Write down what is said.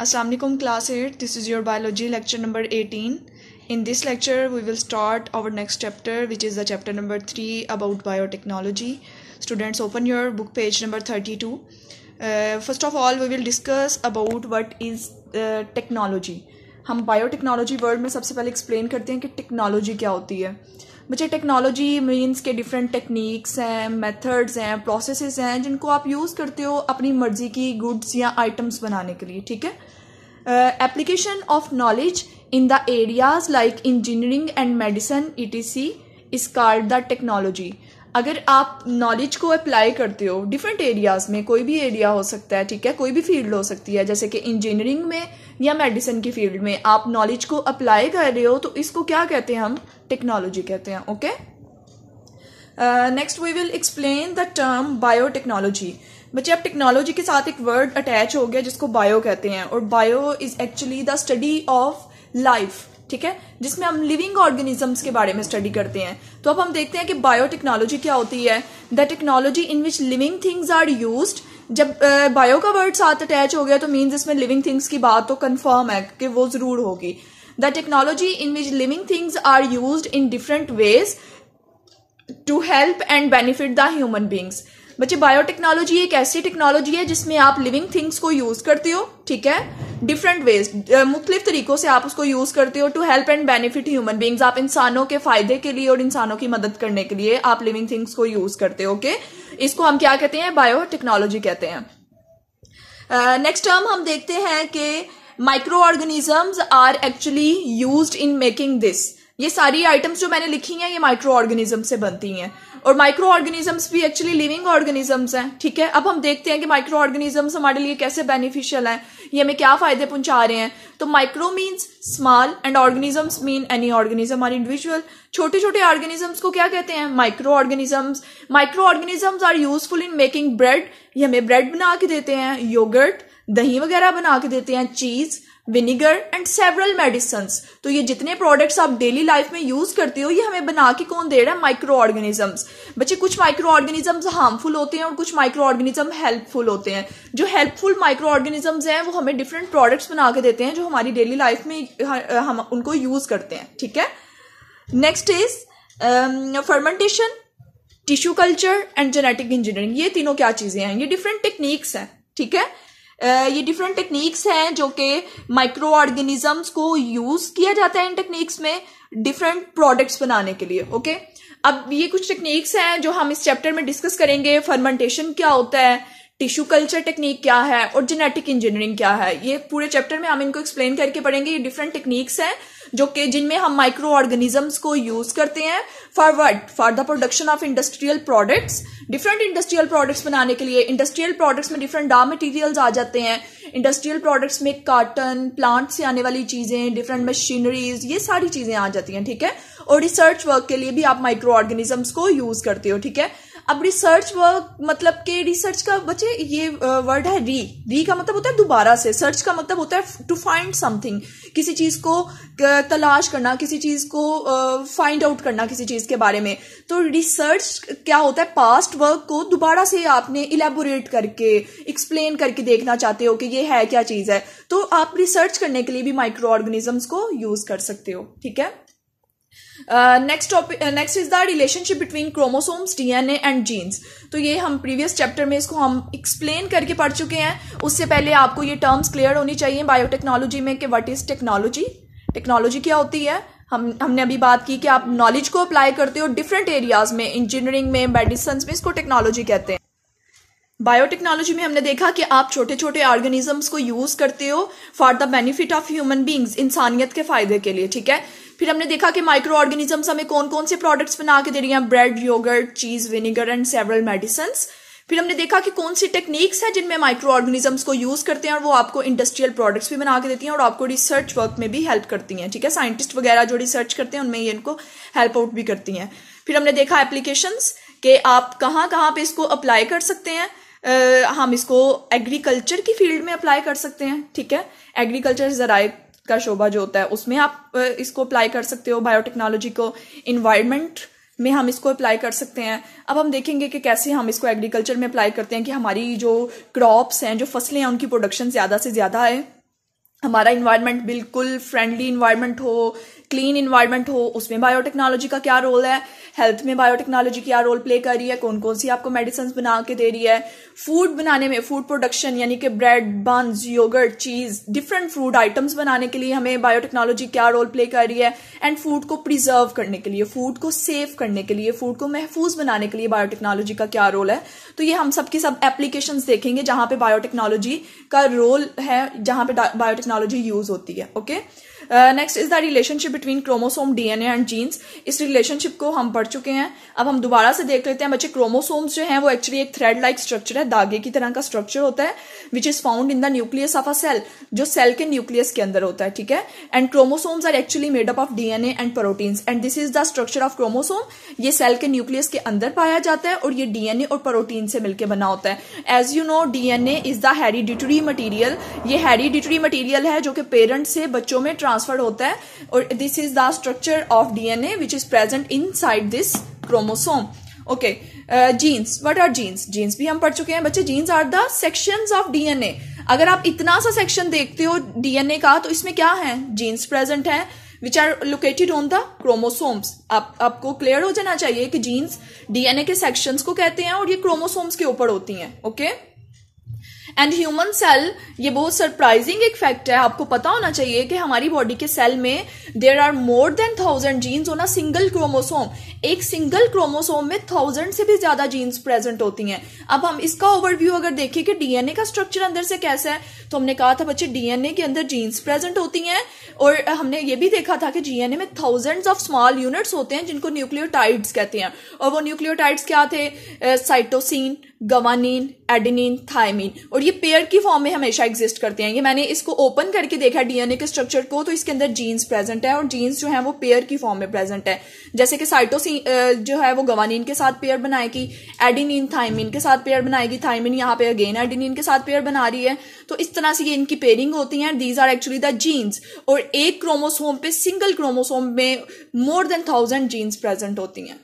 Assalamu alaikum class 8. This is your biology lecture number 18. In this lecture we will start our next chapter, which is the chapter number 3 about biotechnology. Students, open your book page number 32. First of all we will discuss about what is technology. हम biotechnology word में सबसे पहले explain करते हैं कि technology क्या होती है. बच्चे, टेक्नोलॉजी मीन्स के डिफरेंट टेक्निक्स हैं, मेथड्स हैं, प्रोसेसेस हैं जिनको आप यूज़ करते हो अपनी मर्जी की गुड्स या आइटम्स बनाने के लिए. ठीक है. Application of knowledge in the areas like engineering and medicine ETC is called the technology. अगर आप नॉलेज को अप्लाई करते हो डिफरेंट एरियाज में, कोई भी एरिया हो सकता है, ठीक है, कोई भी फील्ड हो सकती है, जैसे कि इंजीनियरिंग में या मेडिसिन की फील्ड में आप नॉलेज को अप्लाई कर रहे हो तो इसको क्या कहते हैं? हम टेक्नोलॉजी कहते हैं. Okay. Next we will explain the term biotechnology. बच्चे, अब टेक्नोलॉजी के साथ एक वर्ड अटैच हो गया जिसको बायो कहते हैं, और bio is actually the study of life. ठीक है, जिसमें हम लिविंग ऑर्गेनिजम्स के बारे में स्टडी करते हैं. तो अब हम देखते हैं कि बायोटेक्नोलॉजी क्या होती है. The technology in which living things are used. जब बायो का वर्ड साथ अटैच हो गया तो मीन्स इसमें लिविंग थिंग्स की बात तो कंफर्म है कि वो जरूर होगी. The technology in which living things are used in different ways to help and benefit the human beings. बच्चे, बायोटेक्नोलॉजी एक ऐसी टेक्नोलॉजी है जिसमें आप लिविंग थिंग्स को यूज करते हो. ठीक है, डिफरेंट वेज, मुख्तलिफ तरीकों से आप उसको यूज करते हो to help and benefit human beings. आप इंसानों के फायदे के लिए और इंसानों की मदद करने के लिए आप लिविंग थिंग्स को यूज करते हो. ओके, इसको हम क्या कहते हैं? बायोटेक्नोलॉजी कहते हैं. नेक्स्ट टर्म हम देखते हैं कि micro organisms are actually used in making this. ये सारी आइटम्स जो मैंने लिखी हैं ये माइक्रो ऑर्गेनिज्म से बनती हैं, और माइक्रो ऑर्गेनिजम्स भी एक्चुअली लिविंग ऑर्गेनिजम्स हैं. ठीक है, अब हम देखते हैं कि माइक्रो ऑर्गेनिजम्स हमारे लिए कैसे बेनिफिशियल हैं, ये हमें क्या फायदे पहुंचा रहे हैं. तो micro means small and organisms mean any organism और इंडिविजुअल. छोटे छोटे ऑर्गेनिजम्स को क्या कहते हैं? Micro organisms. Micro organisms are useful in making bread. ये हमें ब्रेड बना के देते हैं, योगर्ट, दही वगैरह बना के देते हैं, चीज, विनेगर एंड सेवरल मेडिसिन्स. तो ये जितने प्रोडक्ट्स आप डेली लाइफ में यूज करते हो ये हमें बना के कौन दे रहा है? Micro organisms. बच्चे, कुछ माइक्रो ऑर्गेनिजम्स हार्मफुल होते हैं और कुछ माइक्रो ऑर्गेनिज्म हेल्पफुल होते हैं. जो हेल्पफुल माइक्रो ऑर्गेनिजम्स हैं वो हमें डिफरेंट प्रोडक्ट्स बना के देते हैं जो हमारी डेली लाइफ में हम उनको यूज करते हैं. ठीक है. Next is fermentation, tissue culture and genetic engineering. ये तीनों क्या चीजें हैं? ये डिफरेंट टेक्निक्स हैं. ठीक है, ये डिफरेंट टेक्निक्स हैं जो कि माइक्रो ऑर्गेनिजम्स को यूज किया जाता है इन टेक्निक्स में डिफरेंट प्रोडक्ट्स बनाने के लिए. ओके, अब ये कुछ टेक्निक्स हैं जो हम इस चैप्टर में डिस्कस करेंगे. फर्मेंटेशन क्या होता है, टिश्यू कल्चर टेक्निक क्या है, और जेनेटिक इंजीनियरिंग क्या है. ये पूरे चैप्टर में हम इनको एक्सप्लेन करके पढ़ेंगे. ये डिफरेंट टेक्निक्स हैं जो कि जिनमें हम माइक्रो ऑर्गेनिजम्स को यूज करते हैं for what? For the production of industrial products. Different industrial products बनाने के लिए. इंडस्ट्रियल प्रोडक्ट्स में डिफरेंट रॉ मटेरियल्स आ जाते हैं. इंडस्ट्रियल प्रोडक्ट्स में कॉटन, प्लांट से आने वाली चीजें, डिफरेंट मशीनरीज, ये सारी चीजें आ जाती हैं. ठीक है, और रिसर्च वर्क के लिए भी आप माइक्रो ऑर्गेनिजम्स को यूज करते हो. ठीक है. अब रिसर्च वर्क मतलब कि रिसर्च का बच्चे ये वर्ड है री का मतलब होता है दोबारा से. सर्च का मतलब होता है टू फाइंड समथिंग, किसी चीज को तलाश करना, किसी चीज को फाइंड आउट करना किसी चीज के बारे में. तो रिसर्च क्या होता है? पास्ट वर्क को दोबारा से आपने इलेबोरेट करके एक्सप्लेन करके देखना चाहते हो कि ये है क्या चीज है, तो आप रिसर्च करने के लिए भी माइक्रो ऑर्गेनिजम्स को यूज कर सकते हो. ठीक है. Next is the relationship between chromosomes, DNA and genes. तो ये हम प्रीवियस चैप्टर में इसको हम एक्सप्लेन करके पढ़ चुके हैं. उससे पहले आपको ये टर्म्स क्लियर होनी चाहिए बायोटेक्नोलॉजी में कि व्हाट इज टेक्नोलॉजी, टेक्नोलॉजी क्या होती है. हमने अभी बात की कि आप नॉलेज को अप्लाई करते हो डिफरेंट एरियाज में, इंजीनियरिंग में, मेडिसिन में, इसको टेक्नोलॉजी कहते हैं. बायोटेक्नोलॉजी में हमने देखा कि आप छोटे छोटे ऑर्गेनिजम्स को यूज करते हो for the benefit of human beings, इंसानियत के फायदे के लिए. ठीक है. फिर हमने देखा कि माइक्रो ऑर्गेनिजम्स हमें कौन कौन से प्रोडक्ट्स बना के दे रही हैं? ब्रेड, योगर्ट, चीज, विनेगर एंड सेवरल मेडिसिन्स. फिर हमने देखा कि कौन सी टेक्निक्स हैं जिनमें माइक्रो ऑर्गेनिजम्स को यूज करते हैं और वो आपको इंडस्ट्रियल प्रोडक्ट्स भी बना के देती हैं और आपको रिसर्च वर्क में भी हेल्प करती हैं. ठीक है, साइंटिस्ट वगैरह जो रिसर्च करते हैं उनमें ये इनको हेल्प आउट भी करती हैं. फिर हमने देखा एप्लीकेशंस कि आप कहाँ कहाँ पे इसको अप्लाई कर सकते हैं. हम इसको एग्रीकल्चर की फील्ड में अप्लाई कर सकते हैं. ठीक है, एग्रीकल्चर ज़राए का शोबा जो होता है उसमें आप इसको अप्लाई कर सकते हो बायोटेक्नोलॉजी को. इन्वायरमेंट में हम इसको अप्लाई कर सकते हैं. अब हम देखेंगे कि कैसे हम इसको एग्रीकल्चर में अप्लाई करते हैं कि हमारी जो क्रॉप्स हैं, जो फसलें हैं, उनकी प्रोडक्शन ज़्यादा से ज़्यादा आए. हमारा इन्वायरमेंट बिल्कुल फ्रेंडली इन्वायरमेंट हो, क्लीन इन्वायरमेंट हो, उसमें बायोटेक्नोलॉजी का क्या रोल है, हेल्थ में बायोटेक्नोलॉजी क्या रोल प्ले कर रही है, कौन कौन सी आपको मेडिसिन बना के दे रही है, फूड बनाने में, फूड प्रोडक्शन यानी कि ब्रेड, बन्स, योगर्ट, चीज, डिफरेंट फूड आइटम्स बनाने के लिए हमें बायोटेक्नोलॉजी क्या रोल प्ले कर रही है, एंड फूड को प्रिजर्व करने के लिए, फूड को सेव करने के लिए, फूड को महफूज बनाने के लिए बायोटेक्नोलॉजी का क्या रोल है। तो ये हम सबकी सब एप्लीकेशंस देखेंगे जहां पे बायोटेक्नोलॉजी का रोल है, जहां पे बायोटेक्नोलॉजी यूज होती है। Okay, next is the relationship between chromosome, DNA and genes. इस रिलेशनशिप को हम पढ़ चुके हैं, अब हम दोबारा से देख लेते हैं बच्चे। क्रोमोसोम्स जो हैं वो एक्चुअली एक थ्रेड लाइक स्ट्रक्चर है, धागे की तरह का स्ट्रक्चर होता है, which is found in the nucleus of a cell, जो सेल के न्यूक्लियस के अंदर होता है, ठीक है। And chromosomes are actually made up of DNA and proteins, and this is the structure of chromosome. ये सेल के न्यूक्लियस के अंदर पाया जाता है और ये डीएनए और प्रोटीन से मिलकर बना होता है। As you know, DNA is the hereditary material, ये हेरिडिटरी मटीरियल है जो कि पेरेंट से बच्चों में ट्रांसफर होता है, और this is the structure of DNA which is present inside this chromosome. Okay, genes, what are genes? Genes भी हम पढ़ चुके हैं बच्चे। Genes are the sections of DNA. अगर आप इतना सा सेक्शन देखते हो डीएनए का, तो इसमें क्या है? जीन्स प्रेजेंट है which are located on the chromosomes. आपको क्लियर हो जाना चाहिए कि जीन्स डीएनए के सेक्शंस को कहते हैं और ये क्रोमोसोम्स के ऊपर होती हैं। ओके, एंड ह्यूमन सेल, ये बहुत सरप्राइजिंग एक फैक्ट है, आपको पता होना चाहिए कि हमारी बॉडी के सेल में there are more than 1000 genes on a single chromosome. एक सिंगल क्रोमोसोम में 1000 से भी ज्यादा जीन्स प्रेजेंट होती हैं। अब हम इसका ओवरव्यू अगर देखें कि डीएनए का स्ट्रक्चर अंदर से कैसा है, तो हमने कहा था बच्चे डीएनए के अंदर जीन्स प्रेजेंट होती हैं, और हमने ये भी देखा था कि डीएनए में थाउजेंड्स ऑफ स्मॉल यूनिट्स होते हैं जिनको न्यूक्लियोटाइड्स कहते हैं। और वो न्यूक्लियोटाइड्स क्या थे? साइटोसिन, गवानीन, एडेनिन, थायमिन, और ये पेयर की फॉर्म में हमेशा एग्जिस्ट करते हैं। ये मैंने इसको ओपन करके देखा डीएनए के स्ट्रक्चर को, तो इसके अंदर जीन्स प्रेजेंट है, और जीन्स जो है वो पेयर की फॉर्म में प्रेजेंट है। जैसे कि साइटोसिन जो है वो गवानीन के साथ पेयर बनाएगी, एडेनिन थायमिन के साथ पेयर बनाएगी, थायमिन यहाँ पे अगेन एडेनिन के साथ पेयर बना रही है। तो इस तरह से ये इनकी पेयरिंग होती है। These are actually the genes. और एक क्रोमोसोम पे, सिंगल क्रोमोसोम में मोर देन 1000 जीन्स प्रेजेंट होती हैं।